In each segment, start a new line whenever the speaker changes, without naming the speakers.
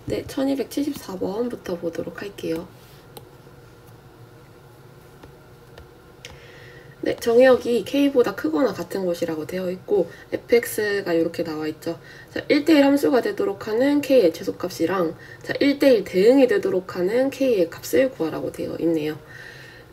네, 1274번부터 보도록 할게요. 네, 정의역이 K보다 크거나 같은 것이라고 되어 있고 fx가 이렇게 나와 있죠. 자, 1대1 함수가 되도록 하는 K의 최소값이랑 자, 1대1 대응이 되도록 하는 K의 값을 구하라고 되어 있네요.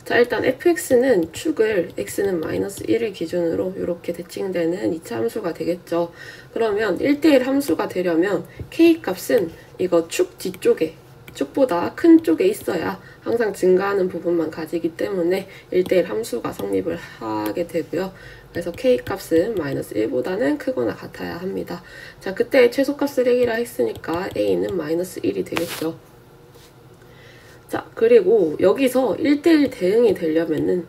자, 일단 fx는 축을 x는 -1을 기준으로 이렇게 대칭되는 2차 함수가 되겠죠. 그러면 1대1 함수가 되려면 K값은 이거 축 뒤쪽에 축보다 큰 쪽에 있어야 항상 증가하는 부분만 가지기 때문에 1대1 함수가 성립을 하게 되고요. 그래서 K값은 -1보다는 크거나 같아야 합니다. 자, 그때 최소값을 A라 했으니까 A는 -1이 되겠죠. 자, 그리고 여기서 1대1 대응이 되려면은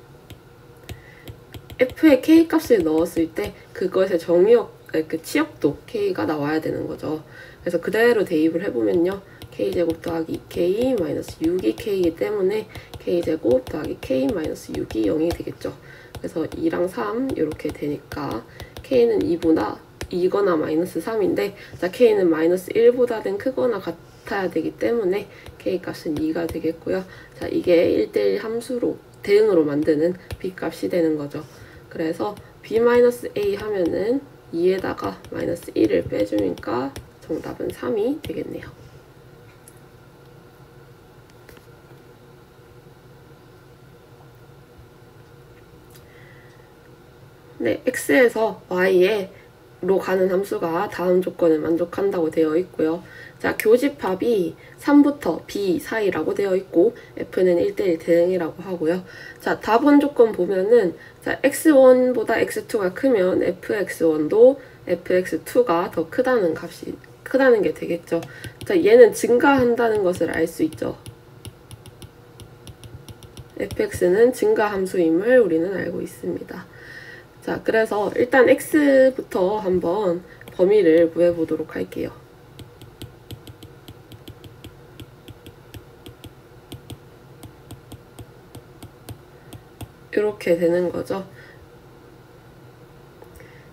f의 K값을 넣었을 때 그것의 정의역, 그 치역도 K가 나와야 되는 거죠. 그래서 그대로 대입을 해보면요. K제곱 더하기 2K 마이너스 6이 K이기 때문에 K제곱 더하기 K 마이너스 6이 0이 되겠죠. 그래서 2랑 3 이렇게 되니까 K는 2거나 마이너스 3인데 자, K는 마이너스 1보다는 크거나 같아야 되기 때문에 K값은 2가 되겠고요. 자, 이게 1대1 함수로 대응으로 만드는 B값이 되는 거죠. 그래서 B-A 하면은 2에다가 마이너스 1을 빼주니까 정답은 3이 되겠네요. 네, x에서 y로 가는 함수가 다음 조건을 만족한다고 되어 있고요. 자, 교집합이 3부터 b 사이라고 되어 있고 f는 1대1 대응이라고 하고요. 자, 답원 조건 보면은 자, x1보다 x2가 크면 fx1도 fx2가 더 크다는 게 되겠죠. 자, 얘는 증가한다는 것을 알 수 있죠. fx는 증가 함수임을 우리는 알고 있습니다. 자, 그래서 일단 x부터 한번 범위를 구해보도록 할게요. 이렇게 되는 거죠.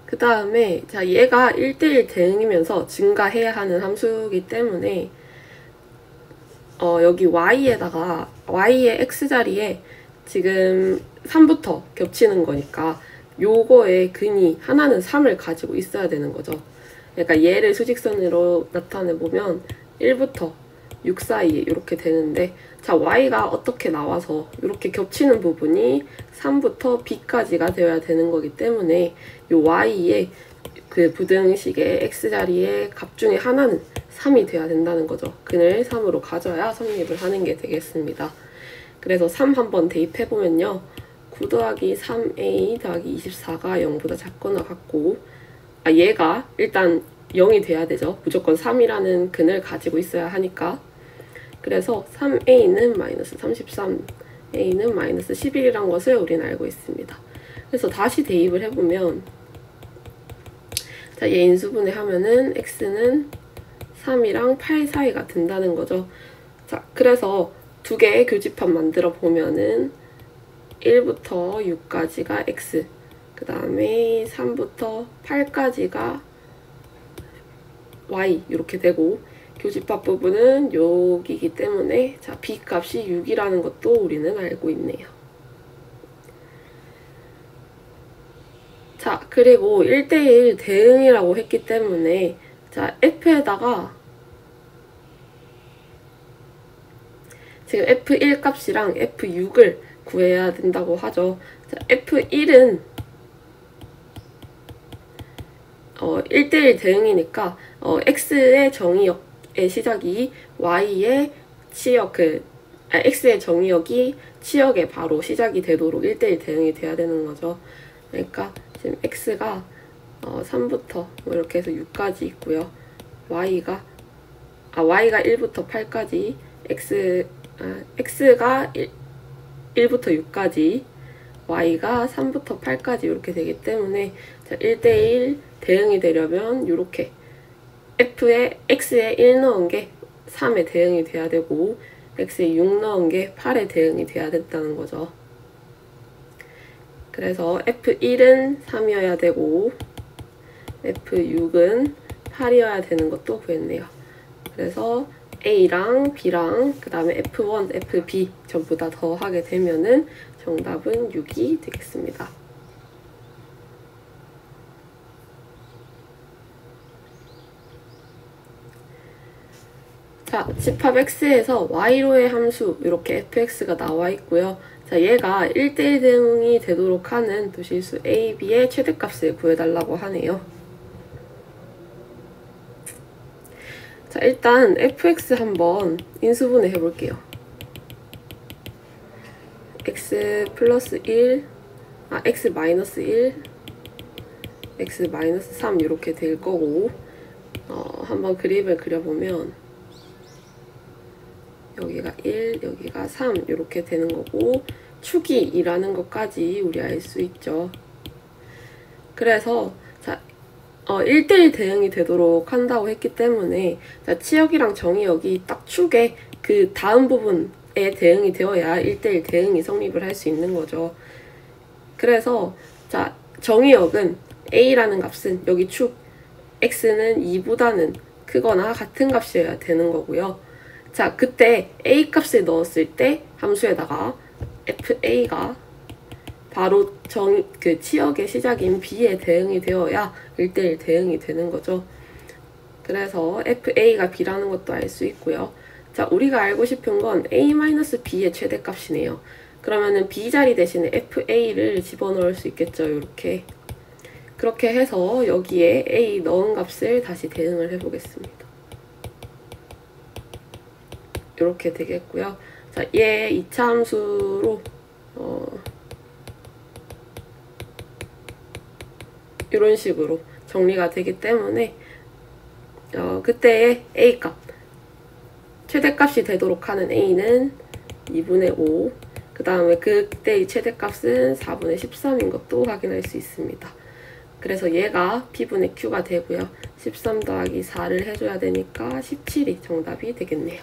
그 다음에 자, 얘가 1대1 대응이면서 증가해야 하는 함수이기 때문에 여기 y에다가 y의 x자리에 지금 3부터 겹치는 거니까 요거의 근이 하나는 3을 가지고 있어야 되는 거죠. 그러니까 얘를 수직선으로 나타내보면 1부터 6 사이에 이렇게 되는데 자, y가 어떻게 나와서 이렇게 겹치는 부분이 3부터 b까지가 되어야 되는 거기 때문에 요 y의 그 부등식의 x자리의 값 중에 하나는 3이 돼야 된다는 거죠. 근을 3으로 가져야 성립을 하는 게 되겠습니다. 그래서 3 한번 대입해보면요. 9 더하기 3a 더하기 24가 0보다 작거나 같고 얘가 일단 0이 돼야 되죠. 무조건 3이라는 근을 가지고 있어야 하니까. 그래서 3a는 마이너스 33, a는 마이너스 11이란 것을 우리는 알고 있습니다. 그래서 다시 대입을 해보면 자, 얘 인수분해 하면은 x는 3이랑 8 사이가 된다는 거죠. 자, 그래서 두 개의 교집합 만들어 보면은 1부터 6까지가 x, 그 다음에 3부터 8까지가 y 이렇게 되고 교집합 부분은 여기이기 때문에 자, b 값이 6이라는 것도 우리는 알고 있네요. 자, 그리고 1대1 대응이라고 했기 때문에 자, f에다가 지금 f1 값이랑 f6을 구해야 된다고 하죠. 자, f1은 1대1 대응이니까 x의 정의역의 시작이 y의 치역 x의 정의역이 치역에 바로 시작이 되도록 1대1 대응이 돼야 되는 거죠. 그러니까 지금 x가 3부터 뭐 이렇게 해서 6까지 있고요. y가 1부터 8까지 x가 1부터 6까지 y가 3부터 8까지 이렇게 되기 때문에 자, 1대1 대응이 되려면 이렇게 x에 1 넣은 게 3에 대응이 돼야 되고 x에 6 넣은 게 8에 대응이 돼야 된다는 거죠. 그래서 f1은 3이어야 되고 f6은 8이어야 되는 것도 구했네요. 그래서 A랑 B랑 그 다음에 F1, FB 전부 다 더하게 되면은 정답은 6이 되겠습니다. 자, 집합 X에서 Y로의 함수 이렇게 fx가 나와 있고요. 자, 얘가 1대1 대응이 되도록 하는 도실수 A, B의 최대값을 구해달라고 하네요. 자, 일단 fx 한번 인수분해 해볼게요. x 플러스 1, x 마이너스 1, x 마이너스 3 이렇게 될 거고, 한번 그림을 그려보면 여기가 1, 여기가 3 이렇게 되는 거고, 축이 2라는 것까지 우리 알 수 있죠. 그래서 자, 1대1 대응이 되도록 한다고 했기 때문에 자, 치역이랑 정의역이 딱 축의 그 다음 부분에 대응이 되어야 1대1 대응이 성립을 할 수 있는 거죠. 그래서 자, 정의역은 A라는 값은 여기 축 X는 2보다는 크거나 같은 값이어야 되는 거고요. 자, 그때 A 값을 넣었을 때 함수에다가 FA가 바로 그 치역의 시작인 B에 대응이 되어야 1대1 대응이 되는 거죠. 그래서 FA가 B라는 것도 알 수 있고요. 자, 우리가 알고 싶은 건 A-B의 최대값이네요. 그러면은 B 자리 대신에 FA를 집어넣을 수 있겠죠. 이렇게. 그렇게 해서 여기에 A 넣은 값을 다시 대응을 해보겠습니다. 이렇게 되겠고요. 자, 얘 2차 함수로 이런 식으로 정리가 되기 때문에 그때의 A값 최대값이 되도록 하는 A는 2분의 5, 그 다음에 그때의 최대값은 4분의 13인 것도 확인할 수 있습니다. 그래서 얘가 P분의 Q가 되고요. 13 더하기 4를 해줘야 되니까 17이 정답이 되겠네요.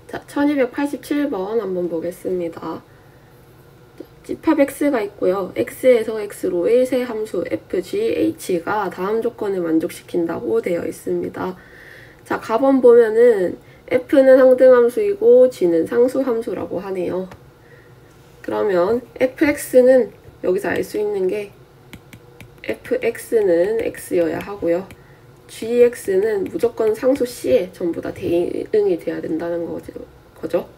자, 1287번 한번 보겠습니다. 집합 x가 있고요. x에서 x로의 세 함수 f, g, h가 다음 조건을 만족시킨다고 되어 있습니다. 자, 가번 보면은 f는 상등함수이고 g는 상수함수라고 하네요. 그러면 fx는 여기서 알 수 있는 게 fx는 x여야 하고요. gx는 무조건 상수 c에 전부 다 대응이 돼야 된다는 거죠.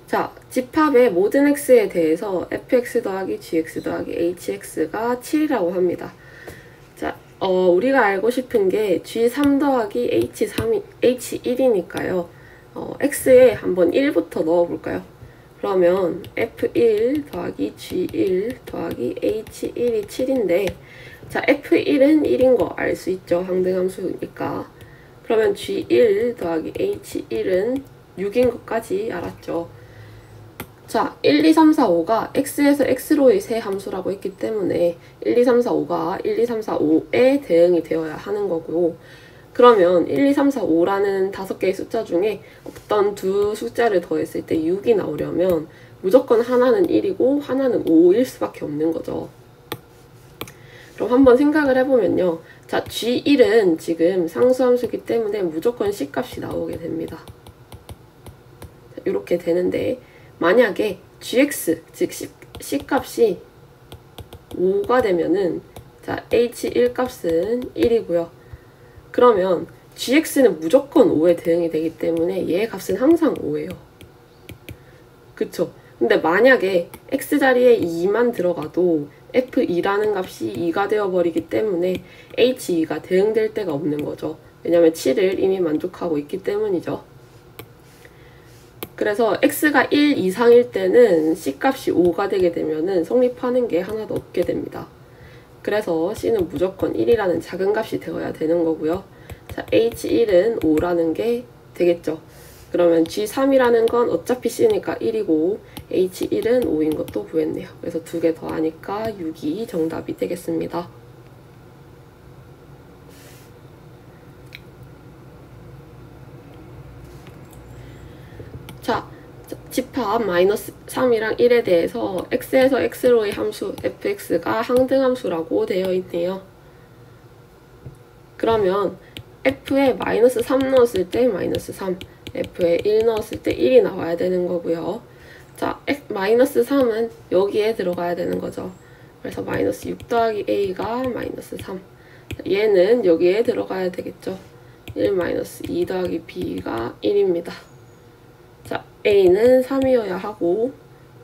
자, 집합의 모든 x에 대해서 fx 더하기 gx 더하기 hx가 7이라고 합니다. 자, 우리가 알고 싶은 게 g3 더하기 h1이니까요. x에 한번 1부터 넣어볼까요? 그러면 f1 더하기 g1 더하기 h1이 7인데 자, f1은 1인 거 알 수 있죠. 상등함수니까. 그러면 g1 더하기 h1은 6인 것까지 알았죠. 자, 1, 2, 3, 4, 5가 x에서 x로의 세 함수라고 했기 때문에 1, 2, 3, 4, 5가 1, 2, 3, 4, 5에 대응이 되어야 하는 거고요. 그러면 1, 2, 3, 4, 5라는 5개의 숫자 중에 어떤 두 숫자를 더했을 때 6이 나오려면 무조건 하나는 1이고 하나는 5일 수밖에 없는 거죠. 그럼 한번 생각을 해보면요. 자, G1은 지금 상수함수이기 때문에 무조건 C값이 나오게 됩니다. 이렇게 되는데 만약에 GX, 즉 C값이 5가 되면은 자, H1 값은 1이고요. 그러면 GX는 무조건 5에 대응이 되기 때문에 얘 값은 항상 5예요. 그쵸? 근데 만약에 X자리에 2만 들어가도 F2라는 값이 2가 되어버리기 때문에 H2가 대응될 데가 없는 거죠. 왜냐면 7을 이미 만족하고 있기 때문이죠. 그래서 X가 1 이상일 때는 C값이 5가 되게 되면은 성립하는 게 하나도 없게 됩니다. 그래서 C는 무조건 1이라는 작은 값이 되어야 되는 거고요. 자, H1은 5라는 게 되겠죠. 그러면 G3이라는 건 어차피 C니까 1이고 H1은 5인 것도 구했네요. 그래서 두 개 더하니까 6이 정답이 되겠습니다. 자, 집합 마이너스 3이랑 1에 대해서 x에서 x로의 함수 fx가 항등함수라고 되어 있네요. 그러면 f에 마이너스 3 넣었을 때 마이너스 3, f에 1 넣었을 때 1이 나와야 되는 거고요. 자, 마이너스 3은 여기에 들어가야 되는 거죠. 그래서 마이너스 6 더하기 a가 마이너스 3. 얘는 여기에 들어가야 되겠죠. 1 마이너스 2 더하기 b가 1입니다. 자, a는 3이어야 하고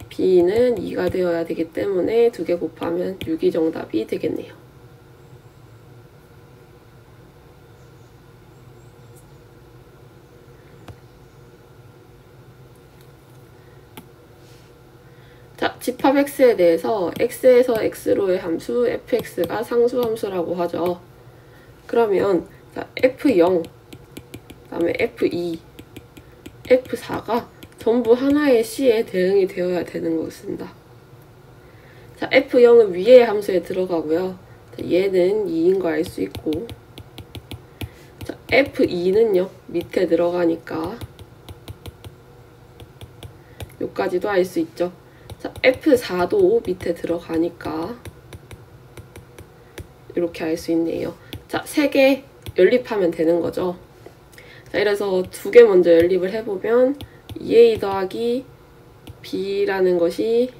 b는 2가 되어야 되기 때문에 2개 곱하면 6이 정답이 되겠네요. 자, 집합 x에 대해서 x에서 x로의 함수 fx가 상수함수라고 하죠. 그러면 자, f0, 그 다음에 f2, f4가 전부 하나의 c에 대응이 되어야 되는 것입니다. 자, f0은 위의 함수에 들어가고요. 자, 얘는 2인 거 알 수 있고, 자, f2는요 밑에 들어가니까 여기까지도 알 수 있죠. 자, F4도 밑에 들어가니까 이렇게 알 수 있네요. 자, 3개 연립하면 되는 거죠. 자, 이래서 2개 먼저 연립을 해보면 2a 더하기 b라는 것이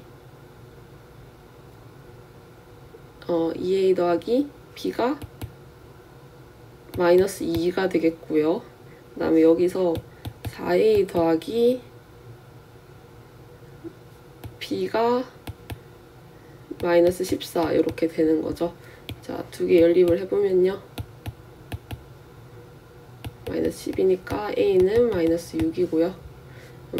2a 더하기 b가 마이너스 2가 되겠고요. 그 다음에 여기서 4a 더하기 b가 마이너스 14 이렇게 되는 거죠. 자, 2개 연립을 해보면요. 마이너스 10이니까 a는 마이너스 6이고요.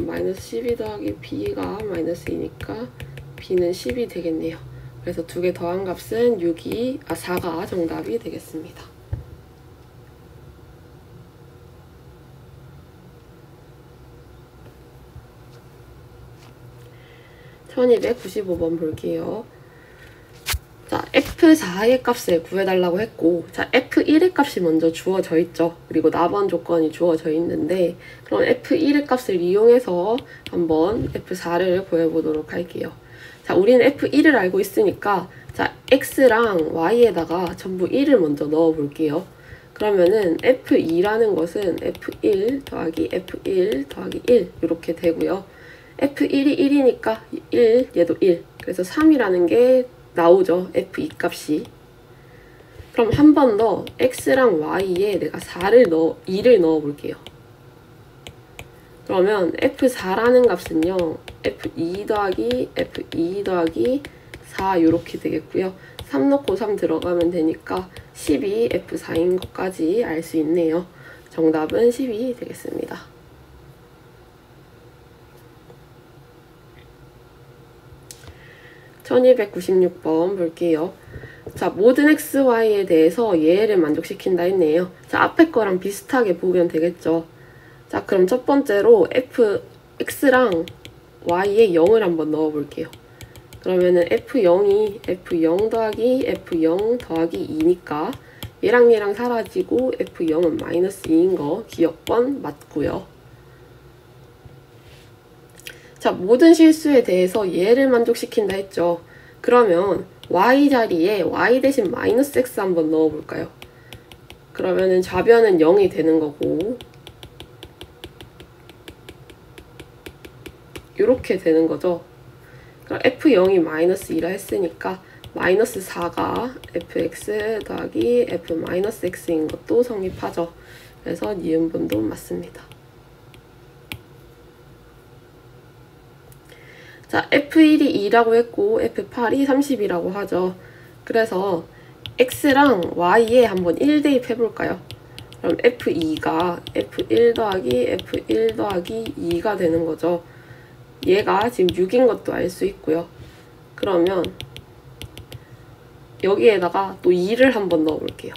마이너스 12 더하기 b가 마이너스 2니까 b는 10이 되겠네요. 그래서 2개 더한 값은 4가 정답이 되겠습니다. 1295번 볼게요. 자, F4의 값을 구해달라고 했고, 자, F1의 값이 먼저 주어져 있죠. 그리고 나번 조건이 주어져 있는데, 그럼 F1의 값을 이용해서 한번 F4를 구해보도록 할게요. 자, 우리는 F1을 알고 있으니까, 자, X랑 Y에다가 전부 1을 먼저 넣어 볼게요. 그러면은 F2라는 것은 F1 더하기 F1 더하기 1 이렇게 되고요. F1이 1이니까 1, 얘도 1. 그래서 3이라는 게 나오죠. F2 값이. 그럼 한 번 더 X랑 Y에 내가 2를 넣어 볼게요. 그러면 F4라는 값은요. F2 더하기 F2 더하기 4 이렇게 되겠고요. 3 넣고 3 들어가면 되니까 10이 F4인 것까지 알 수 있네요. 정답은 10이 되겠습니다. 1296번 볼게요. 자, 모든 xy에 대해서 얘를 만족시킨다 했네요. 자, 앞에 거랑 비슷하게 보면 되겠죠. 자, 그럼 첫 번째로 x랑 y에 0을 한번 넣어 볼게요. 그러면은 f0이 f0 더하기 f0 더하기 2니까 얘랑 얘랑 사라지고 f0은 마이너스 2인 거 기억번 맞고요. 자, 모든 실수에 대해서 얘를 만족시킨다 했죠. 그러면 y 자리에 y 대신 마이너스 x 한번 넣어볼까요? 그러면은 좌변은 0이 되는 거고 이렇게 되는 거죠. 그럼 f0이 마이너스 2라 했으니까 마이너스 4가 fx 더하기 f 마이너스 x인 것도 성립하죠. 그래서 니은분도 맞습니다. 자, F1이 2라고 했고 F8이 30이라고 하죠. 그래서 X랑 Y에 한번 1 대입해볼까요? 그럼 F2가 F1 더하기 F1 더하기 2가 되는 거죠. 얘가 지금 6인 것도 알 수 있고요. 그러면 여기에다가 또 2를 한번 넣어볼게요.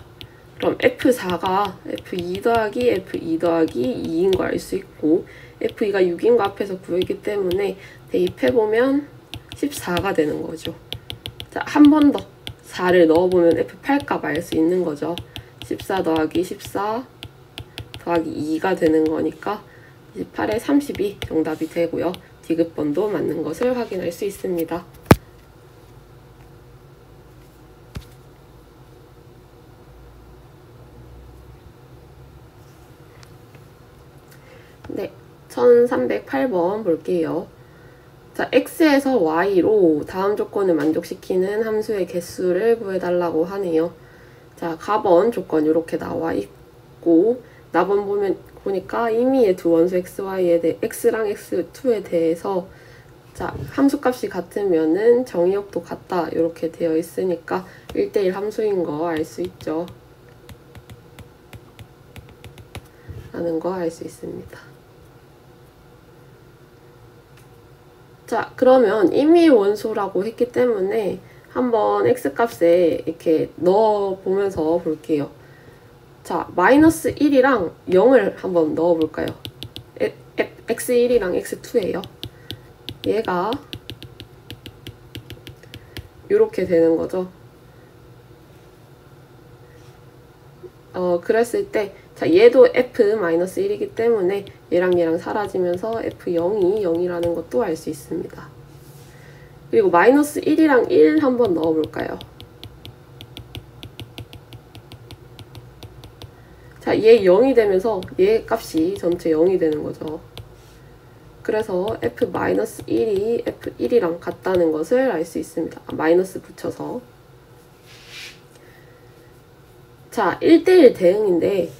그럼 F4가 F2 더하기 F2 더하기 2인 거 알 수 있고 F2가 6인 거 앞에서 구했기 때문에 대입해보면 14가 되는 거죠. 자, 한 번 더 4를 넣어보면 F8 값 알 수 있는 거죠. 14 더하기 14 더하기 2가 되는 거니까 28에 32 정답이 되고요. 디귿번도 맞는 것을 확인할 수 있습니다. 네, 1308번 볼게요. 자, x에서 y로 다음 조건을 만족시키는 함수의 개수를 구해달라고 하네요. 자, 가번 조건 이렇게 나와 있고, 나번 보니까 이미의 두 원수 x랑 x2에 대해서 자, 함수값이 같으면은 정의역도 같다 이렇게 되어 있으니까 1대1 함수인 거 알 수 있죠. 라는 거 알 수 있습니다. 자, 그러면 임의 원소라고 했기 때문에 한번 x값에 이렇게 넣어보면서 볼게요. 자, 마이너스 1이랑 0을 한번 넣어볼까요? x1이랑 x2예요. 얘가 이렇게 되는 거죠. 그랬을 때 자, 얘도 f-1이기 때문에 얘랑 사라지면서 f0이 0이라는 것도 알 수 있습니다. 그리고 마이너스 1이랑 1 한번 넣어볼까요? 자, 얘 0이 되면서 얘 값이 전체 0이 되는 거죠. 그래서 f-1이 f1이랑 같다는 것을 알 수 있습니다. 마이너스 붙여서. 자, 1대1 대응인데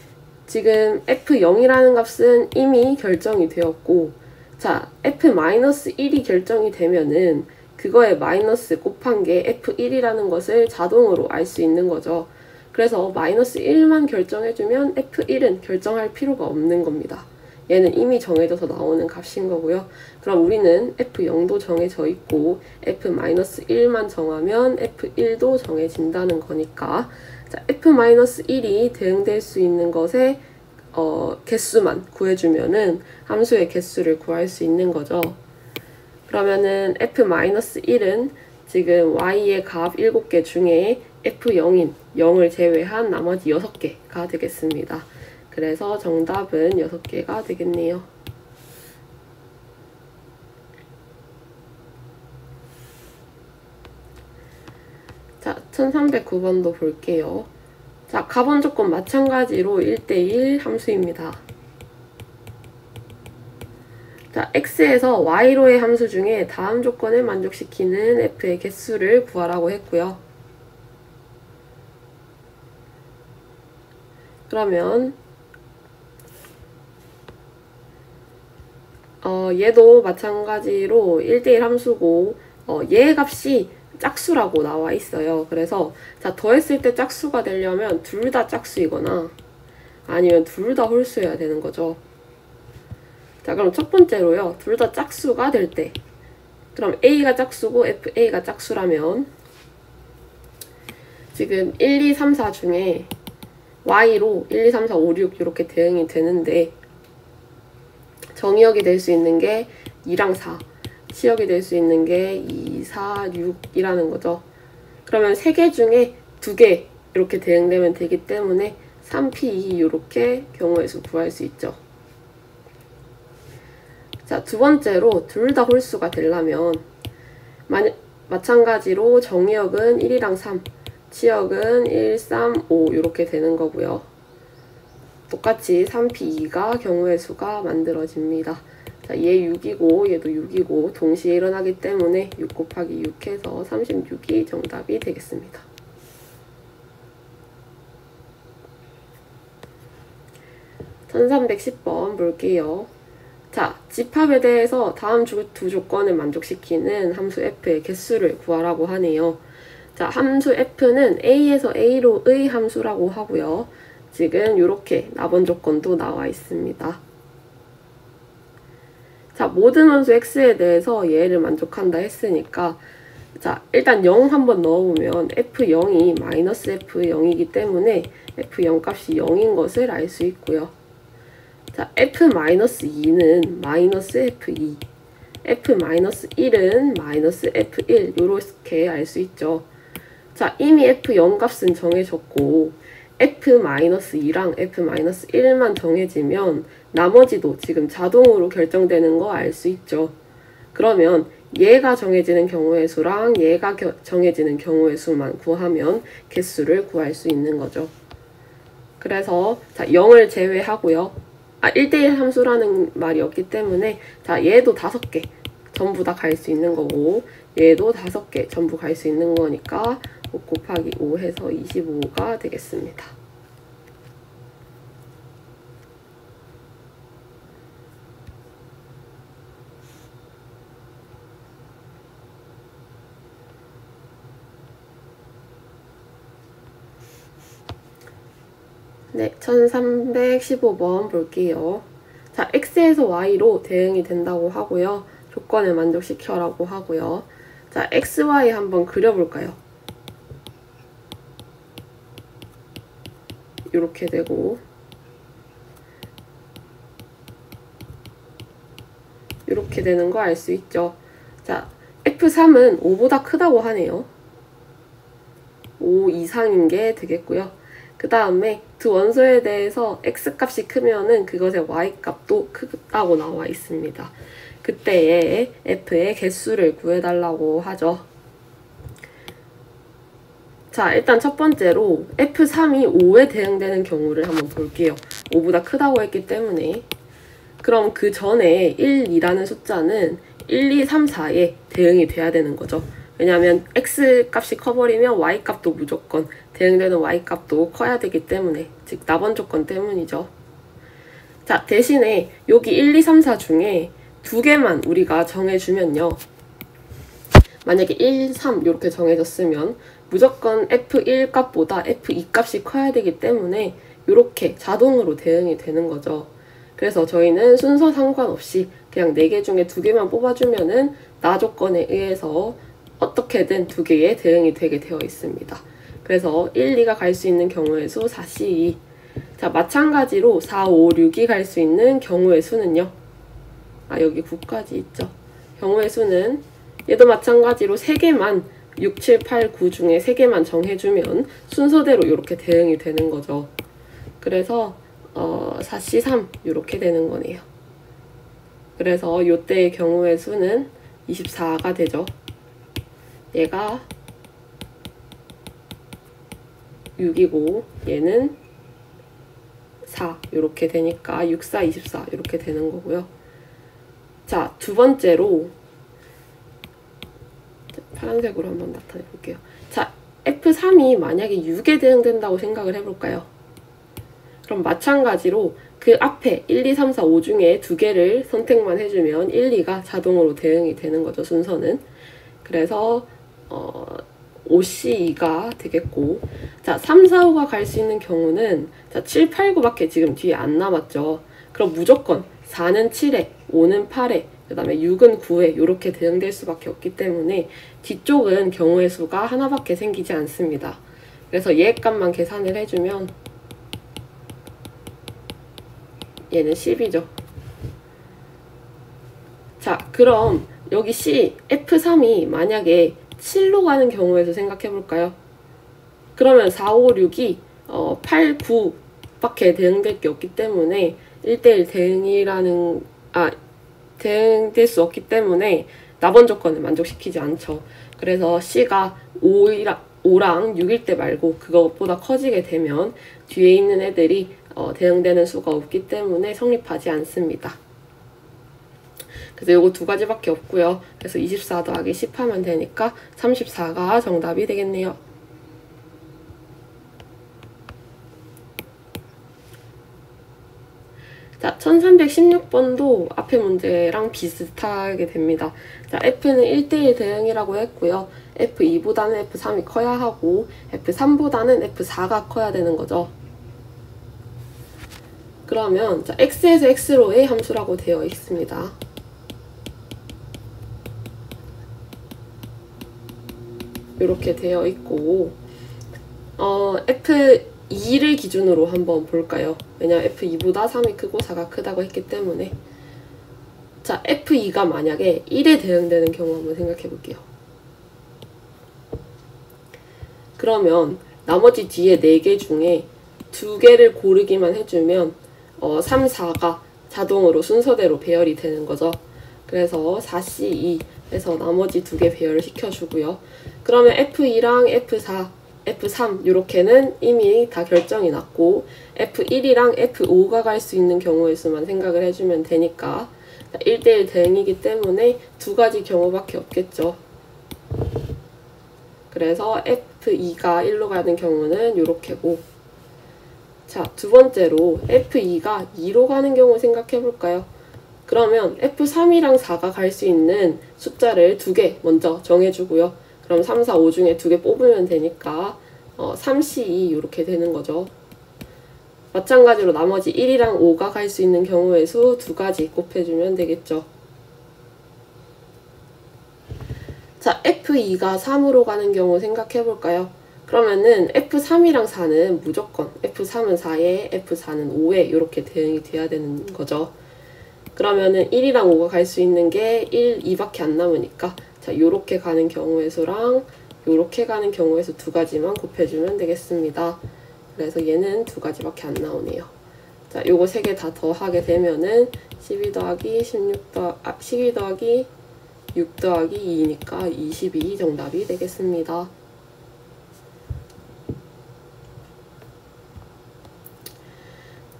지금 f0이라는 값은 이미 결정이 되었고, 자, f-1이 결정이 되면은 그거에 마이너스 곱한 게 f1이라는 것을 자동으로 알 수 있는 거죠. 그래서 마이너스 1만 결정해주면 f1은 결정할 필요가 없는 겁니다. 얘는 이미 정해져서 나오는 값인 거고요. 그럼 우리는 f0도 정해져 있고 f-1만 정하면 f1도 정해진다는 거니까 자, f-1이 대응될 수 있는 것의 개수만 구해주면은 함수의 개수를 구할 수 있는 거죠. 그러면은 f-1은 지금 y의 값 7개 중에 f0인 0을 제외한 나머지 6개가 되겠습니다. 그래서 정답은 6개가 되겠네요. 자, 1309번도 볼게요. 자, 가번 조건 마찬가지로 1대1 함수입니다. 자, x에서 y로의 함수 중에 다음 조건을 만족시키는 f의 개수를 구하라고 했고요. 그러면 얘도 마찬가지로 1대1 함수고 얘 값이 짝수라고 나와 있어요. 그래서 자, 더했을 때 짝수가 되려면 둘 다 짝수이거나 아니면 둘 다 홀수여야 되는 거죠. 자, 그럼 첫 번째로요. 둘 다 짝수가 될 때 그럼 a가 짝수고 fa가 짝수라면 지금 1, 2, 3, 4 중에 y로 1, 2, 3, 4, 5, 6 이렇게 대응이 되는데 정의역이 될 수 있는 게 2랑 4, 치역이 될 수 있는 게 2, 4, 6이라는 거죠. 그러면 3개 중에 2개 이렇게 대응되면 되기 때문에 3p2 이렇게 경우의 수 구할 수 있죠. 자, 두 번째로 둘 다 홀수가 되려면 마찬가지로 정의역은 1이랑 3, 치역은 1, 3, 5 이렇게 되는 거고요. 똑같이 3p2가 경우의 수가 만들어집니다. 자, 얘 6이고 얘도 6이고 동시에 일어나기 때문에 6 곱하기 6 해서 36이 정답이 되겠습니다. (1310번) 볼게요. 자, 집합에 대해서 다음 두 조건을 만족시키는 함수 f의 개수를 구하라고 하네요. 자, 함수 f는 a에서 a로의 함수라고 하고요. 지금 이렇게 나번 조건도 나와 있습니다. 자, 모든 원수 x에 대해서 얘를 만족한다 했으니까 자, 일단 0 한번 넣어보면 f0이 마이너스 f0이기 때문에 f0 값이 0인 것을 알 수 있고요. 자, f-2는 마이너스 f2, f-1은 마이너스 f1 이렇게 알 수 있죠. 자, 이미 f0 값은 정해졌고 f-2랑 f-1만 정해지면 나머지도 지금 자동으로 결정되는 거 알 수 있죠. 그러면 얘가 정해지는 경우의 수랑 얘가 정해지는 경우의 수만 구하면 개수를 구할 수 있는 거죠. 그래서 자 0을 제외하고요. 1대1 함수라는 말이 없기 때문에 자 얘도 5개 전부 다 갈 수 있는 거고 얘도 5개 전부 갈 수 있는 거니까 5 곱하기 5 해서 25가 되겠습니다. 네, 1315번 볼게요. 자, x에서 y로 대응이 된다고 하고요. 조건을 만족시켜라고 하고요. 자, xy 한번 그려볼까요? 이렇게 되고 이렇게 되는 거 알 수 있죠. 자, F3은 5보다 크다고 하네요. 5 이상인 게 되겠고요. 그 다음에 두 원소에 대해서 x값이 크면은 그것의 y값도 크다고 나와 있습니다. 그때의 f의 개수를 구해달라고 하죠. 자, 일단 첫 번째로 f3이 5에 대응되는 경우를 한번 볼게요. 5보다 크다고 했기 때문에. 그럼 그 전에 1, 2라는 숫자는 1, 2, 3, 4에 대응이 돼야 되는 거죠. 왜냐하면 x값이 커버리면 y값도 무조건 대응되는 y값도 커야 되기 때문에, 즉 나번 조건 때문이죠. 자, 대신에 여기 1, 2, 3, 4 중에 두 개만 우리가 정해주면요. 만약에 1, 3 이렇게 정해졌으면 무조건 f1 값보다 f2 값이 커야 되기 때문에 이렇게 자동으로 대응이 되는 거죠. 그래서 저희는 순서 상관없이 그냥 4개 중에 2개만 뽑아주면은 나 조건에 의해서 어떻게든 2개의 대응이 되게 되어 있습니다. 그래서 1, 2가 갈 수 있는 경우의 수 4, C2. 자, 마찬가지로 4, 5, 6이 갈 수 있는 경우의 수는요. 여기 9까지 있죠. 경우의 수는 얘도 마찬가지로 3개만 6, 7, 8, 9 중에 3개만 정해주면 순서대로 이렇게 대응이 되는 거죠. 그래서 4C3 이렇게 되는 거네요. 그래서 이때의 경우의 수는 24가 되죠. 얘가 6이고 얘는 4 이렇게 되니까 6, 4, 24 이렇게 되는 거고요. 자, 두 번째로 파란색으로 한번 나타내 볼게요. 자, F3이 만약에 6에 대응된다고 생각을 해볼까요? 그럼 마찬가지로 그 앞에 1, 2, 3, 4, 5 중에 2개를 선택만 해주면 1, 2가 자동으로 대응이 되는 거죠, 순서는. 그래서 5C2가 되겠고, 자, 3, 4, 5가 갈 수 있는 경우는 자, 7, 8, 9밖에 지금 뒤에 안 남았죠. 그럼 무조건 4는 7에, 5는 8에, 그 다음에 6은 9에 이렇게 대응될 수밖에 없기 때문에 뒤쪽은 경우의 수가 하나밖에 생기지 않습니다. 그래서 얘 값만 계산을 해주면 얘는 10이죠. 자, 그럼 여기 C, F3이 만약에 7로 가는 경우에서 생각해볼까요? 그러면 4, 5, 6이 8, 9밖에 대응될 게 없기 때문에 1대1 대응될 수 없기 때문에 나번 조건을 만족시키지 않죠. 그래서 C가 5랑 6일 때 말고 그것보다 커지게 되면 뒤에 있는 애들이 대응되는 수가 없기 때문에 성립하지 않습니다. 그래서 요거 두 가지밖에 없고요. 그래서 24 더하기 10 하면 되니까 34가 정답이 되겠네요. 자, 1316번도 앞의 문제랑 비슷하게 됩니다. 자, F는 1대1 대응이라고 했고요. F2보다는 F3이 커야 하고 F3보다는 F4가 커야 되는 거죠. 그러면 자, X에서 X로의 함수라고 되어 있습니다. 이렇게 되어 있고 F2를 기준으로 한번 볼까요? 왜냐면 F2보다 3이 크고 4가 크다고 했기 때문에. 자, F2가 만약에 1에 대응되는 경우 한번 생각해 볼게요. 그러면 나머지 뒤에 4개 중에 2개를 고르기만 해주면 3, 4가 자동으로 순서대로 배열이 되는 거죠. 그래서 4C2에서 나머지 두 개 배열을 시켜주고요. 그러면 F2랑 F4, F3 이렇게는 이미 다 결정이 났고 F1이랑 F5가 갈 수 있는 경우의 수만 생각을 해주면 되니까 1대1 대응이기 때문에 두 가지 경우밖에 없겠죠. 그래서 F2가 1로 가는 경우는 이렇게고, 자, 두 번째로 F2가 2로 가는 경우 생각해 볼까요? 그러면 F3이랑 4가 갈 수 있는 숫자를 두 개 먼저 정해주고요. 그럼 3, 4, 5 중에 두 개 뽑으면 되니까 3C2 이렇게 되는 거죠. 마찬가지로 나머지 1이랑 5가 갈 수 있는 경우의 수 두 가지 곱해주면 되겠죠. 자, F2가 3으로 가는 경우 생각해 볼까요? 그러면은 F3이랑 4는 무조건 F3은 4에 F4는 5에 이렇게 대응이 돼야 되는 거죠. 그러면은 1이랑 5가 갈 수 있는 게 1, 2밖에 안 남으니까 자, 요렇게 가는 경우의 수랑 요렇게 가는 경우의 수 두 가지만 곱해주면 되겠습니다. 그래서 얘는 두 가지밖에 안 나오네요. 자, 요거 세 개 다 더하게 되면은 12 더하기 12 더하기 6 더하기 2니까 22 정답이 되겠습니다.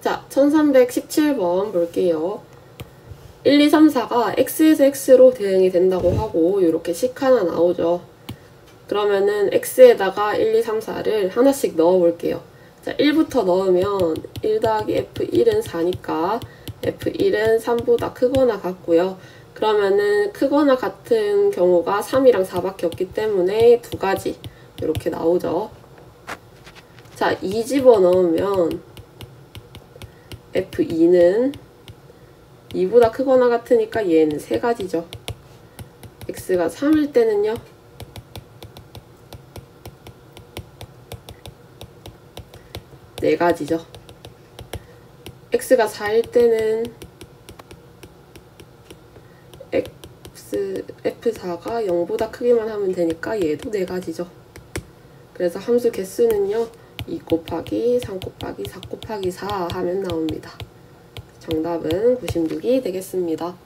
자, 1317번 볼게요. 1, 2, 3, 4가 x에서 x로 대응이 된다고 하고 이렇게 식 하나 나오죠. 그러면은 x에다가 1, 2, 3, 4를 하나씩 넣어 볼게요. 자, 1부터 넣으면 1 더하기 f1은 4니까 f1은 3보다 크거나 같고요. 그러면은 크거나 같은 경우가 3이랑 4밖에 없기 때문에 두 가지 이렇게 나오죠. 자, 2 집어넣으면 f2는 2보다 크거나 같으니까 얘는 세 가지죠. x가 3일 때는요. 네 가지죠. x가 4일 때는 f4가 0보다 크기만 하면 되니까 얘도 네 가지죠. 그래서 함수 개수는요. 2 곱하기 3 곱하기 4 곱하기 4 하면 나옵니다. 정답은 96이 되겠습니다.